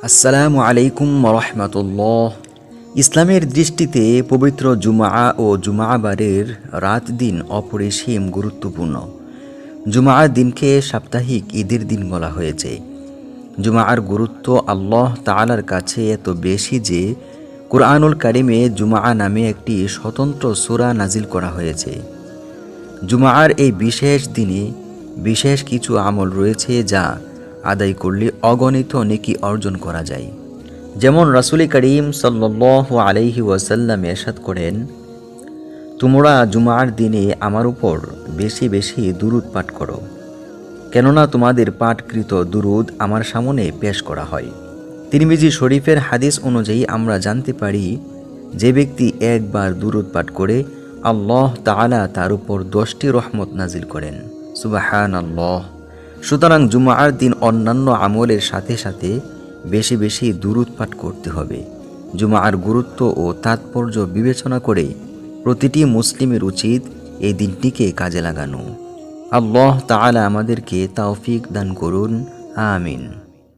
আসসালামু আলাইকুম রহমতুল্লাহ। ইসলামের দৃষ্টিতে পবিত্র জুমআ ও জুমআবারের রাত দিন অপরিসীম গুরুত্বপূর্ণ। জুমআর দিনকে সাপ্তাহিক ঈদের দিন বলা হয়েছে। জুমআর গুরুত্ব আল্লাহ তাআলার কাছে এত বেশি যে কুরআনুল কারিমে জুমআ নামে একটি স্বতন্ত্র সূরা নাজিল করা হয়েছে। জুমআর এই বিশেষ দিনে বিশেষ কিছু আমল রয়েছে যা আদায় করলে অগণিত নেকি অর্জন করা যায়। যেমন রাসূল করিম সাল্লাল্লাহু আলাইহি ওয়াসাল্লাম ইরশাদ করেন, তোমরা জুমআর দিনে আমার উপর বেশি বেশি দুরূদ পাঠ করো, কেননা তোমাদের পাঠকৃত দুরূদ আমার সামনে পেশ করা হয়। তিরমিজি শরীফের হাদিস অনুযায়ী আমরা জানতে পারি, যে ব্যক্তি একবার দুরূদ পাঠ করে আল্লাহ তাআলা তার উপর 10টি রহমত নাজিল করেন। সুবহানাল্লাহ। সুতরাং জুমআর দিন অন্যান্য আমলের সাথে সাথে বেশি বেশি দুরূদ পাঠ করতে হবে। জুমআর গুরুত্ব ও তাৎপর্য বিবেচনা করে প্রতিটি মুসলিমের উচিত এই দিনটিকে কাজে লাগানো। আল্লাহ তাআলা আমাদেরকে তৌফিক দান করুন। আমিন।